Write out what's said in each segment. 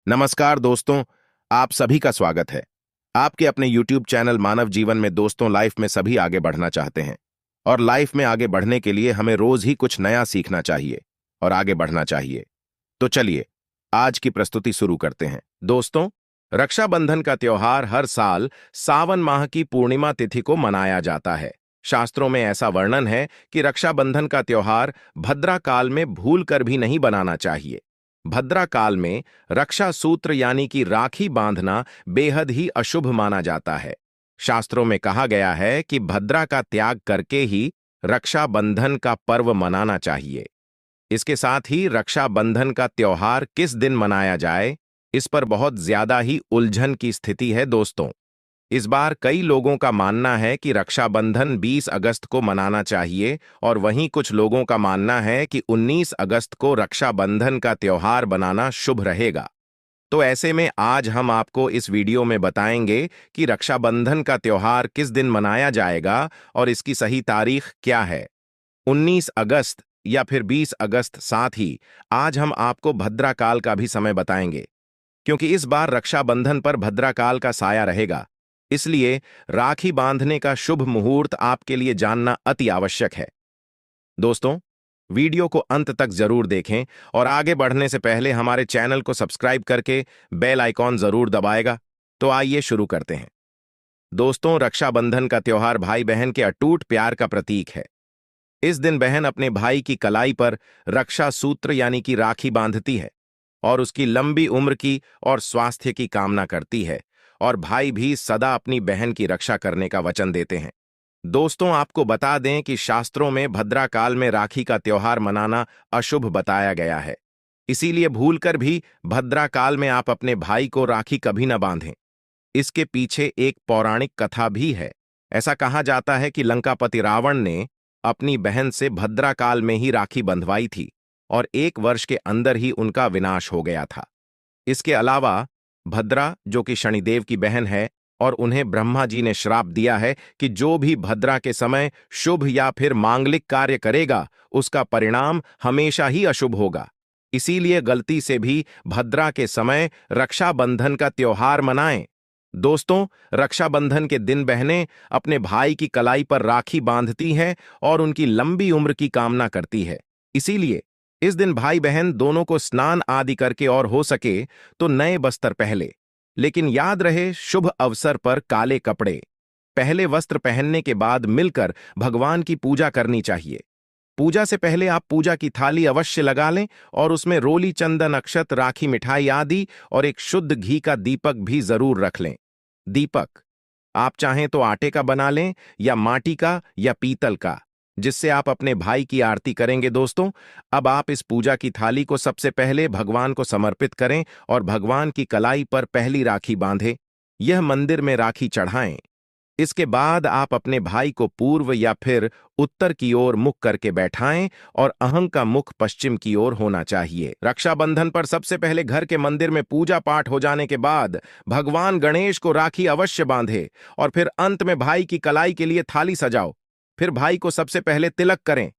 नमस्कार दोस्तों, आप सभी का स्वागत है। आपके अपने YouTube चैनल मानव जीवन में दोस्तों लाइफ में सभी आगे बढ़ना चाहते हैं और लाइफ में आगे बढ़ने के लिए हमें रोज ही कुछ नया सीखना चाहिए और आगे बढ़ना चाहिए। तो चलिए आज की प्रस्तुति शुरू करते हैं। दोस्तों, रक्षाबंधन का त्योहार हर साल सावन माह की पूर्णिमा तिथि को मनाया जाता है। शास्त्रों में ऐसा वर्णन है कि रक्षाबंधन का त्योहार भद्रा काल में भूल कर भी नहीं बनाना चाहिए। भद्रा काल में रक्षा सूत्र यानी कि राखी बांधना बेहद ही अशुभ माना जाता है। शास्त्रों में कहा गया है कि भद्रा का त्याग करके ही रक्षाबंधन का पर्व मनाना चाहिए। इसके साथ ही रक्षाबंधन का त्योहार किस दिन मनाया जाए, इस पर बहुत ज्यादा ही उलझन की स्थिति है दोस्तों। इस बार कई लोगों का मानना है कि रक्षाबंधन 20 अगस्त को मनाना चाहिए और वहीं कुछ लोगों का मानना है कि 19 अगस्त को रक्षाबंधन का त्योहार बनाना शुभ रहेगा। तो ऐसे में आज हम आपको इस वीडियो में बताएंगे कि रक्षाबंधन का त्योहार किस दिन मनाया जाएगा और इसकी सही तारीख क्या है, 19 अगस्त या फिर 20 अगस्त। साथ ही आज हम आपको भद्रा काल का भी समय बताएंगे, क्योंकि इस बार रक्षाबंधन पर भद्रा काल का साया रहेगा। इसलिए राखी बांधने का शुभ मुहूर्त आपके लिए जानना अति आवश्यक है। दोस्तों, वीडियो को अंत तक जरूर देखें और आगे बढ़ने से पहले हमारे चैनल को सब्सक्राइब करके बेल आइकॉन जरूर दबाएगा। तो आइए शुरू करते हैं। दोस्तों, रक्षाबंधन का त्योहार भाई बहन के अटूट प्यार का प्रतीक है। इस दिन बहन अपने भाई की कलाई पर रक्षा सूत्र यानी कि राखी बांधती है और उसकी लंबी उम्र की और स्वास्थ्य की कामना करती है, और भाई भी सदा अपनी बहन की रक्षा करने का वचन देते हैं। दोस्तों, आपको बता दें कि शास्त्रों में भद्रा काल में राखी का त्योहार मनाना अशुभ बताया गया है। इसीलिए भूलकर भी भद्रा काल में आप अपने भाई को राखी कभी न बांधें। इसके पीछे एक पौराणिक कथा भी है। ऐसा कहा जाता है कि लंकापति रावण ने अपनी बहन से भद्रा काल में ही राखी बंधवाई थी और 1 वर्ष के अंदर ही उनका विनाश हो गया था। इसके अलावा भद्रा, जो कि शनिदेव की बहन है, और उन्हें ब्रह्मा जी ने श्राप दिया है कि जो भी भद्रा के समय शुभ या फिर मांगलिक कार्य करेगा उसका परिणाम हमेशा ही अशुभ होगा। इसीलिए गलती से भी भद्रा के समय रक्षाबंधन का त्योहार मनाएं। दोस्तों, रक्षाबंधन के दिन बहनें अपने भाई की कलाई पर राखी बांधती हैं और उनकी लंबी उम्र की कामना करती है। इसीलिए इस दिन भाई बहन दोनों को स्नान आदि करके और हो सके तो नए वस्त्र पहले, लेकिन याद रहे शुभ अवसर पर काले कपड़े पहले। वस्त्र पहनने के बाद मिलकर भगवान की पूजा करनी चाहिए। पूजा से पहले आप पूजा की थाली अवश्य लगा लें और उसमें रोली, चंदन, अक्षत, राखी, मिठाई आदि और एक शुद्ध घी का दीपक भी जरूर रख लें। दीपक आप चाहें तो आटे का बना लें या माटी का या पीतल का, जिससे आप अपने भाई की आरती करेंगे। दोस्तों, अब आप इस पूजा की थाली को सबसे पहले भगवान को समर्पित करें और भगवान की कलाई पर पहली राखी बांधें। यह मंदिर में राखी चढ़ाएं। इसके बाद आप अपने भाई को पूर्व या फिर उत्तर की ओर मुख करके बैठाएं और अहंग का मुख पश्चिम की ओर होना चाहिए। रक्षाबंधन पर सबसे पहले घर के मंदिर में पूजा पाठ हो जाने के बाद भगवान गणेश को राखी अवश्य बांधे और फिर अंत में भाई की कलाई के लिए थाली सजाओ। फिर भाई को सबसे पहले तिलक करें,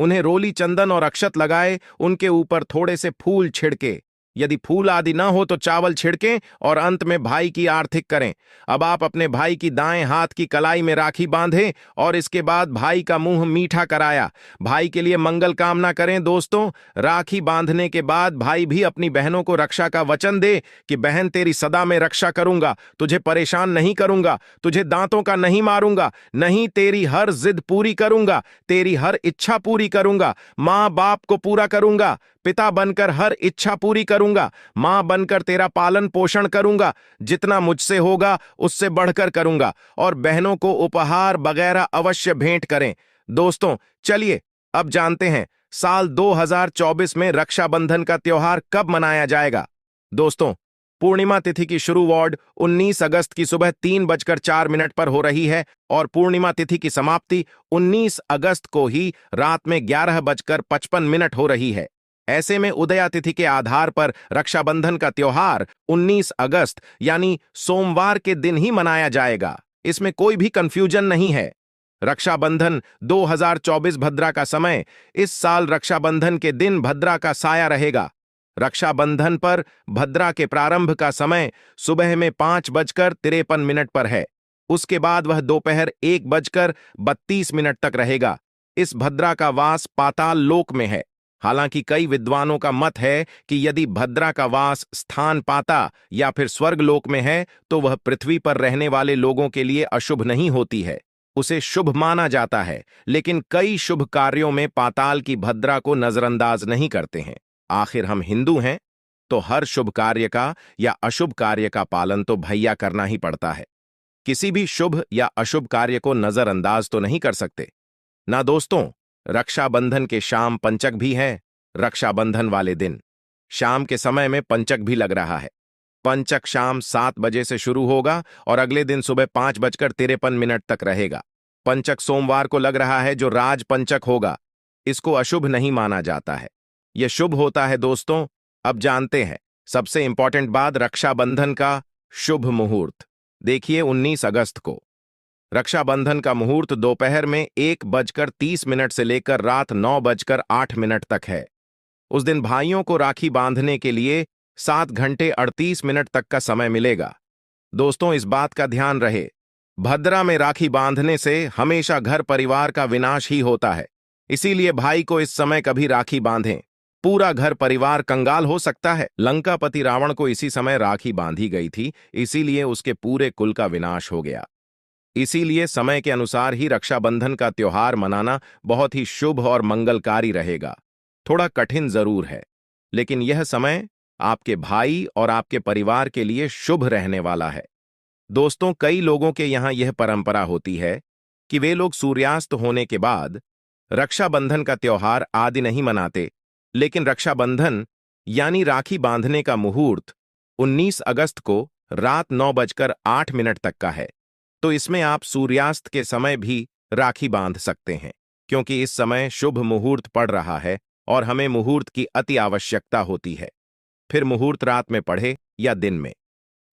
उन्हें रोली, चंदन और अक्षत लगाए, उनके ऊपर थोड़े से फूल छिड़के, यदि फूल आदि ना हो तो चावल छिड़कें और अंत में भाई की आरती करें। अब आप अपने भाई की दाएं हाथ की कलाई में राखी बांधें और इसके बाद भाई का मुंह मीठा कराया। भाई के लिए मंगल कामना करें। दोस्तों, राखी बांधने के बाद भाई भी अपनी बहनों को रक्षा का वचन दे कि बहन तेरी सदा में रक्षा करूंगा, तुझे परेशान नहीं करूंगा, तुझे दांतों का नहीं मारूंगा, नहीं तेरी हर जिद पूरी करूंगा, तेरी हर इच्छा पूरी करूंगा, मां बाप को पूरा करूंगा, पिता बनकर हर इच्छा पूरी करूंगा, मां बनकर तेरा पालन पोषण करूंगा, जितना मुझसे होगा उससे बढ़कर करूंगा, और बहनों को उपहार वगैरह अवश्य भेंट करें। दोस्तों, चलिए अब जानते हैं साल 2024 में रक्षाबंधन का त्योहार कब मनाया जाएगा। दोस्तों, पूर्णिमा तिथि की शुरुआत 19 अगस्त की सुबह 3:04 पर हो रही है और पूर्णिमा तिथि की समाप्ति 19 अगस्त को ही रात में 11:55 हो रही है। ऐसे में उदया तिथि के आधार पर रक्षाबंधन का त्योहार 19 अगस्त यानी सोमवार के दिन ही मनाया जाएगा। इसमें कोई भी कंफ्यूजन नहीं है। रक्षाबंधन 2024 भद्रा का समय, इस साल रक्षाबंधन के दिन भद्रा का साया रहेगा। रक्षाबंधन पर भद्रा के प्रारंभ का समय सुबह में 5:53 पर है। उसके बाद वह दोपहर 1:32 तक रहेगा। इस भद्रा का वास पाताल लोक में है। हालांकि कई विद्वानों का मत है कि यदि भद्रा का वास स्थान पाता या फिर स्वर्गलोक में है तो वह पृथ्वी पर रहने वाले लोगों के लिए अशुभ नहीं होती है, उसे शुभ माना जाता है। लेकिन कई शुभ कार्यों में पाताल की भद्रा को नजरअंदाज नहीं करते हैं। आखिर हम हिंदू हैं तो हर शुभ कार्य का या अशुभ कार्य का पालन तो भैया करना ही पड़ता है। किसी भी शुभ या अशुभ कार्य को नजरअंदाज तो नहीं कर सकते ना दोस्तों। रक्षाबंधन के शाम पंचक भी है। रक्षाबंधन वाले दिन शाम के समय में पंचक भी लग रहा है। पंचक शाम 7 बजे से शुरू होगा और अगले दिन सुबह 5:53 तक रहेगा। पंचक सोमवार को लग रहा है जो राज पंचक होगा। इसको अशुभ नहीं माना जाता है, यह शुभ होता है दोस्तों। अब जानते हैं सबसे इंपॉर्टेंट बात, रक्षाबंधन का शुभ मुहूर्त। देखिए 19 अगस्त को रक्षाबंधन का मुहूर्त दोपहर में 1:30 से लेकर रात 9:08 तक है। उस दिन भाइयों को राखी बांधने के लिए 7 घंटे 38 मिनट तक का समय मिलेगा। दोस्तों इस बात का ध्यान रहे, भद्रा में राखी बांधने से हमेशा घर परिवार का विनाश ही होता है। इसीलिए भाई को इस समय कभी राखी बांधें, पूरा घर परिवार कंगाल हो सकता है। लंकापति रावण को इसी समय राखी बांधी गई थी, इसीलिए उसके पूरे कुल का विनाश हो गया। इसीलिए समय के अनुसार ही रक्षाबंधन का त्योहार मनाना बहुत ही शुभ और मंगलकारी रहेगा। थोड़ा कठिन जरूर है, लेकिन यह समय आपके भाई और आपके परिवार के लिए शुभ रहने वाला है। दोस्तों कई लोगों के यहां यह परंपरा होती है कि वे लोग सूर्यास्त होने के बाद रक्षाबंधन का त्योहार आदि नहीं मनाते, लेकिन रक्षाबंधन यानी राखी बांधने का मुहूर्त 19 अगस्त को रात 9:08 तक का है। तो इसमें आप सूर्यास्त के समय भी राखी बांध सकते हैं, क्योंकि इस समय शुभ मुहूर्त पड़ रहा है और हमें मुहूर्त की अति आवश्यकता होती है। फिर मुहूर्त रात में पढ़े या दिन में,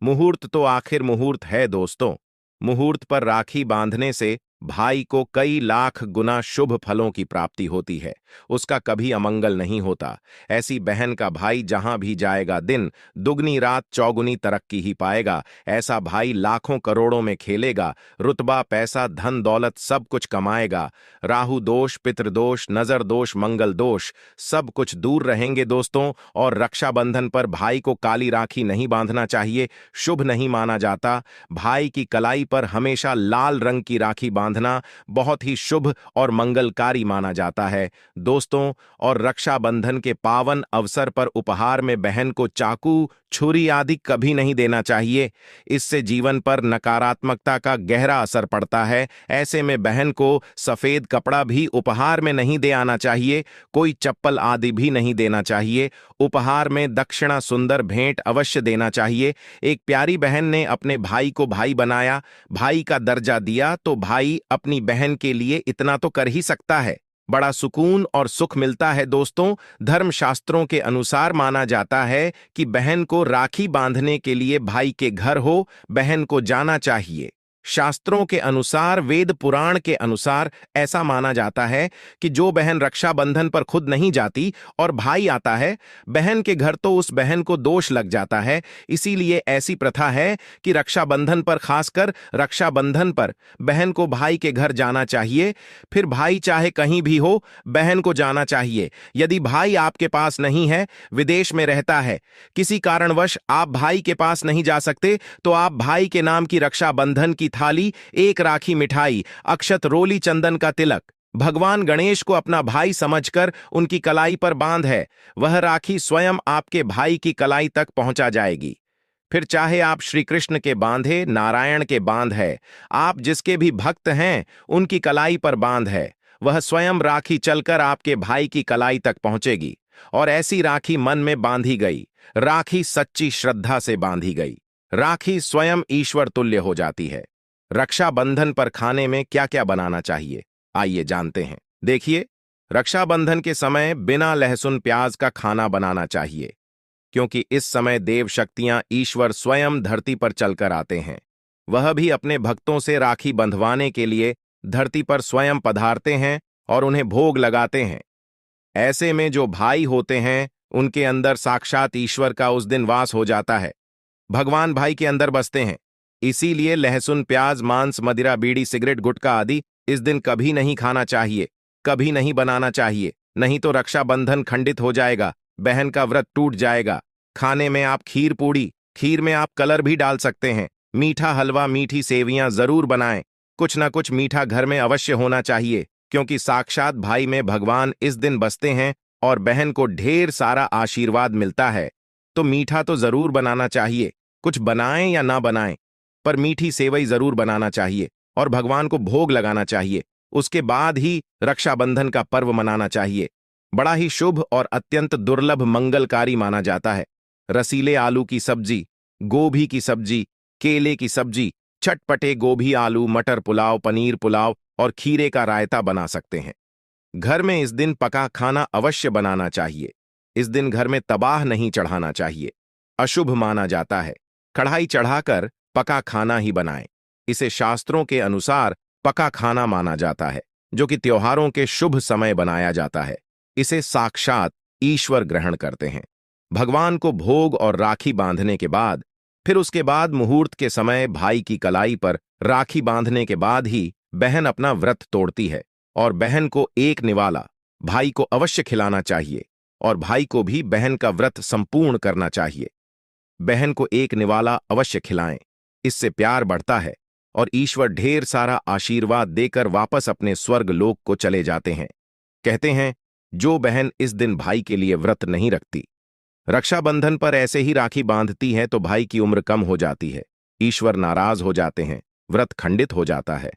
मुहूर्त तो आखिर मुहूर्त है दोस्तों। मुहूर्त पर राखी बांधने से भाई को कई लाख गुना शुभ फलों की प्राप्ति होती है, उसका कभी अमंगल नहीं होता। ऐसी बहन का भाई जहां भी जाएगा दिन दुगनी रात चौगुनी तरक्की ही पाएगा। ऐसा भाई लाखों करोड़ों में खेलेगा, रुतबा पैसा धन दौलत सब कुछ कमाएगा। राहु दोष, पितृदोष, नजर दोष, मंगल दोष सब कुछ दूर रहेंगे दोस्तों। और रक्षाबंधन पर भाई को काली राखी नहीं बांधना चाहिए, शुभ नहीं माना जाता। भाई की कलाई पर हमेशा लाल रंग की राखी बांधना बहुत ही शुभ और मंगलकारी माना जाता है दोस्तों। और रक्षाबंधन के पावन अवसर पर उपहार में बहन को चाकू, छुरी आदि कभी नहीं देना चाहिए। इससे जीवन पर नकारात्मकता का गहरा असर पड़ता है। ऐसे में बहन को सफेद कपड़ा भी उपहार में नहीं दे आना चाहिए, कोई चप्पल आदि भी नहीं देना चाहिए। उपहार में दक्षिणा सुंदर भेंट अवश्य देना चाहिए। एक प्यारी बहन ने अपने भाई को भाई बनाया, भाई का दर्जा दिया, तो भाई अपनी बहन के लिए इतना तो कर ही सकता है। बड़ा सुकून और सुख मिलता है दोस्तों। धर्मशास्त्रों के अनुसार माना जाता है कि बहन को राखी बांधने के लिए भाई के घर हो बहन को जाना चाहिए। शास्त्रों के अनुसार, वेद पुराण के अनुसार ऐसा माना जाता है कि जो बहन रक्षाबंधन पर खुद नहीं जाती और भाई आता है बहन के घर, तो उस बहन को दोष लग जाता है। इसीलिए ऐसी प्रथा है कि रक्षाबंधन पर, खासकर रक्षाबंधन पर बहन को भाई के घर जाना चाहिए। फिर भाई चाहे कहीं भी हो, बहन को जाना चाहिए। यदि भाई आपके पास नहीं है, विदेश में रहता है, किसी कारणवश आप भाई के पास नहीं जा सकते, तो आप भाई के नाम की रक्षाबंधन की थाली, एक राखी मिठाई, अक्षत, रोली, चंदन का तिलक, भगवान गणेश को अपना भाई समझकर उनकी कलाई पर बांध है। वह राखी स्वयं आपके भाई की कलाई तक पहुंचा जाएगी। फिर चाहे आप श्री कृष्ण के बांधे, नारायण के बांध है, आप जिसके भी भक्त हैं उनकी कलाई पर बांध है, वह स्वयं राखी चलकर आपके भाई की कलाई तक पहुंचेगी। और ऐसी राखी मन में बांधी गई, राखी सच्ची श्रद्धा से बांधी गई, राखी स्वयं ईश्वर तुल्य हो जाती है। रक्षाबंधन पर खाने में क्या क्या बनाना चाहिए, आइए जानते हैं। देखिए, रक्षाबंधन के समय बिना लहसुन प्याज का खाना बनाना चाहिए, क्योंकि इस समय देव शक्तियां, ईश्वर स्वयं धरती पर चलकर आते हैं। वह भी अपने भक्तों से राखी बंधवाने के लिए धरती पर स्वयं पधारते हैं और उन्हें भोग लगाते हैं। ऐसे में जो भाई होते हैं उनके अंदर साक्षात ईश्वर का उस दिन वास हो जाता है। भगवान भाई के अंदर बसते हैं। इसीलिए लहसुन, प्याज, मांस, मदिरा, बीड़ी, सिगरेट, गुटखा आदि इस दिन कभी नहीं खाना चाहिए, कभी नहीं बनाना चाहिए। नहीं तो रक्षाबंधन खंडित हो जाएगा, बहन का व्रत टूट जाएगा। खाने में आप खीर पूड़ी, खीर में आप कलर भी डाल सकते हैं। मीठा हलवा, मीठी सेवियां जरूर बनाएं। कुछ ना कुछ मीठा घर में अवश्य होना चाहिए, क्योंकि साक्षात भाई में भगवान इस दिन बसते हैं और बहन को ढेर सारा आशीर्वाद मिलता है। तो मीठा तो जरूर बनाना चाहिए, कुछ बनाएं या ना बनाएं, पर मीठी सेवई जरूर बनाना चाहिए और भगवान को भोग लगाना चाहिए। उसके बाद ही रक्षाबंधन का पर्व मनाना चाहिए। बड़ा ही शुभ और अत्यंत दुर्लभ मंगलकारी माना जाता है। रसीले आलू की सब्जी, गोभी की सब्जी, केले की सब्जी, चटपटे गोभी आलू मटर पुलाव, पनीर पुलाव और खीरे का रायता बना सकते हैं। घर में इस दिन पका खाना अवश्य बनाना चाहिए। इस दिन घर में तबाह नहीं चढ़ाना चाहिए, अशुभ माना जाता है। कढ़ाई चढ़ाकर पका खाना ही बनाएं। इसे शास्त्रों के अनुसार पका खाना माना जाता है, जो कि त्योहारों के शुभ समय बनाया जाता है। इसे साक्षात ईश्वर ग्रहण करते हैं। भगवान को भोग और राखी बांधने के बाद, फिर उसके बाद मुहूर्त के समय भाई की कलाई पर राखी बांधने के बाद ही बहन अपना व्रत तोड़ती है और बहन को एक निवाला भाई को अवश्य खिलाना चाहिए और भाई को भी बहन का व्रत संपूर्ण करना चाहिए। बहन को एक निवाला अवश्य खिलाएं, इससे प्यार बढ़ता है और ईश्वर ढेर सारा आशीर्वाद देकर वापस अपने स्वर्ग लोक को चले जाते हैं। कहते हैं, जो बहन इस दिन भाई के लिए व्रत नहीं रखती, रक्षाबंधन पर ऐसे ही राखी बांधती है, तो भाई की उम्र कम हो जाती है, ईश्वर नाराज हो जाते हैं, व्रत खंडित हो जाता है।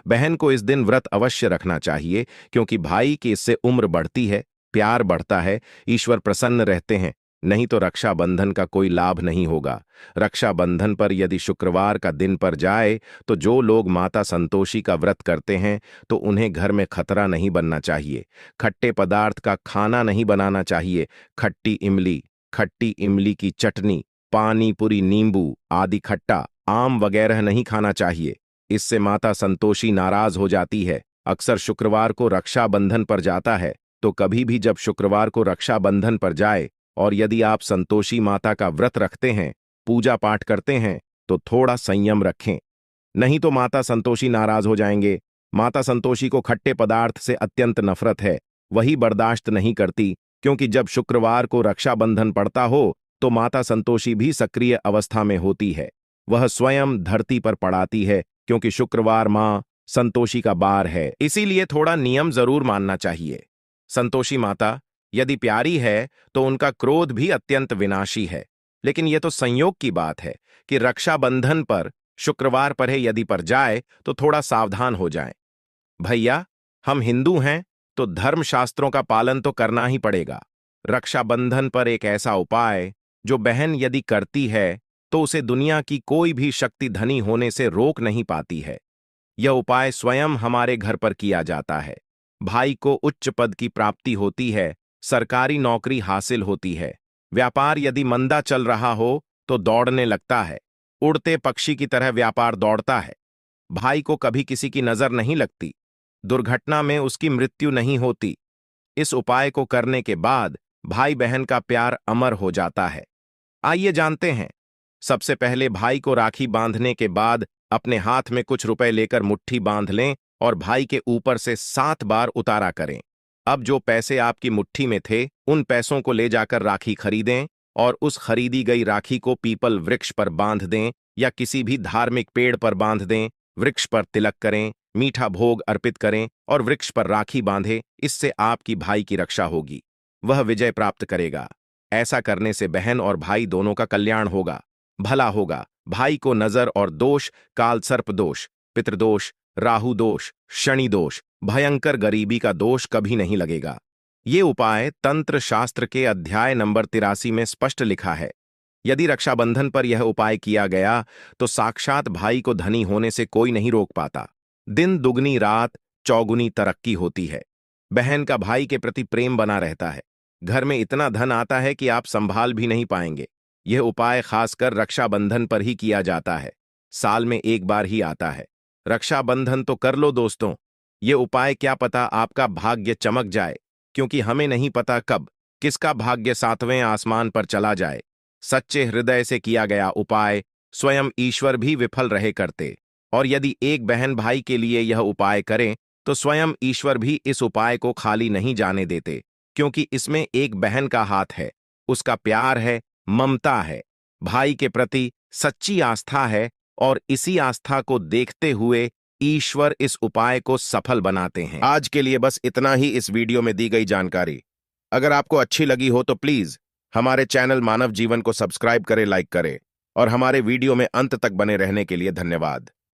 बहन को इस दिन व्रत अवश्य रखना चाहिए, क्योंकि भाई की इससे उम्र बढ़ती है, प्यार बढ़ता है, ईश्वर प्रसन्न रहते हैं। नहीं तो रक्षाबंधन का कोई लाभ नहीं होगा। रक्षाबंधन पर यदि शुक्रवार का दिन पर जाए, तो जो लोग माता संतोषी का व्रत करते हैं, तो उन्हें घर में खतरा नहीं बनना चाहिए। खट्टे पदार्थ का खाना नहीं बनाना चाहिए। खट्टी इमली की चटनी, पानी पूरी, नींबू आदि खट्टा, आम वगैरह नहीं खाना चाहिए। इससे माता संतोषी नाराज हो जाती है। अक्सर शुक्रवार को रक्षाबंधन पर जाता है, तो कभी भी जब शुक्रवार को रक्षाबंधन पर जाए और यदि आप संतोषी माता का व्रत रखते हैं, पूजा पाठ करते हैं, तो थोड़ा संयम रखें, नहीं तो माता संतोषी नाराज हो जाएंगे। माता संतोषी को खट्टे पदार्थ से अत्यंत नफरत है, वही बर्दाश्त नहीं करती, क्योंकि जब शुक्रवार को रक्षाबंधन पड़ता हो तो माता संतोषी भी सक्रिय अवस्था में होती है। वह स्वयं धरती पर पड़ाती है, क्योंकि शुक्रवार मां संतोषी का बार है। इसीलिए थोड़ा नियम जरूर मानना चाहिए। संतोषी माता यदि प्यारी है तो उनका क्रोध भी अत्यंत विनाशी है, लेकिन यह तो संयोग की बात है कि रक्षाबंधन पर शुक्रवार पर है यदि पर जाए तो थोड़ा सावधान हो जाएं। भैया, हम हिंदू हैं तो धर्मशास्त्रों का पालन तो करना ही पड़ेगा। रक्षाबंधन पर एक ऐसा उपाय जो बहन यदि करती है तो उसे दुनिया की कोई भी शक्ति धनी होने से रोक नहीं पाती है। यह उपाय स्वयं हमारे घर पर किया जाता है। भाई को उच्च पद की प्राप्ति होती है, सरकारी नौकरी हासिल होती है। व्यापार यदि मंदा चल रहा हो तो दौड़ने लगता है, उड़ते पक्षी की तरह व्यापार दौड़ता है। भाई को कभी किसी की नजर नहीं लगती, दुर्घटना में उसकी मृत्यु नहीं होती। इस उपाय को करने के बाद भाई बहन का प्यार अमर हो जाता है। आइए जानते हैं। सबसे पहले भाई को राखी बांधने के बाद अपने हाथ में कुछ रुपए लेकर मुट्ठी बांध लें और भाई के ऊपर से 7 बार उतारा करें। अब जो पैसे आपकी मुट्ठी में थे, उन पैसों को ले जाकर राखी खरीदें और उस खरीदी गई राखी को पीपल वृक्ष पर बांध दें या किसी भी धार्मिक पेड़ पर बांध दें। वृक्ष पर तिलक करें, मीठा भोग अर्पित करें और वृक्ष पर राखी बांधें। इससे आपकी भाई की रक्षा होगी, वह विजय प्राप्त करेगा। ऐसा करने से बहन और भाई दोनों का कल्याण होगा, भला होगा। भाई को नजर और दोष, काल सर्प दोष, पितृदोष, राहु दोष, शनि दोष, भयंकर गरीबी का दोष कभी नहीं लगेगा। ये उपाय तंत्र शास्त्र के अध्याय नंबर 83 में स्पष्ट लिखा है। यदि रक्षाबंधन पर यह उपाय किया गया तो साक्षात भाई को धनी होने से कोई नहीं रोक पाता। दिन दुगनी रात चौगुनी तरक्की होती है। बहन का भाई के प्रति प्रेम बना रहता है। घर में इतना धन आता है कि आप संभाल भी नहीं पाएंगे। यह उपाय खासकर रक्षाबंधन पर ही किया जाता है। साल में एक बार ही आता है। रक्षाबंधन तो कर लो दोस्तों। ये उपाय क्या पता आपका भाग्य चमक जाए, क्योंकि हमें नहीं पता कब किसका भाग्य 7वें आसमान पर चला जाए। सच्चे हृदय से किया गया उपाय स्वयं ईश्वर भी विफल रहे करते, और यदि एक बहन भाई के लिए यह उपाय करें तो स्वयं ईश्वर भी इस उपाय को खाली नहीं जाने देते, क्योंकि इसमें एक बहन का हाथ है, उसका प्यार है, ममता है, भाई के प्रति सच्ची आस्था है, और इसी आस्था को देखते हुए ईश्वर इस उपाय को सफल बनाते हैं। आज के लिए बस इतना ही इस वीडियो में दी गई जानकारी। अगर आपको अच्छी लगी हो तो प्लीज हमारे चैनल मानव जीवन को सब्सक्राइब करें, लाइक करें, और हमारे वीडियो में अंत तक बने रहने के लिए धन्यवाद।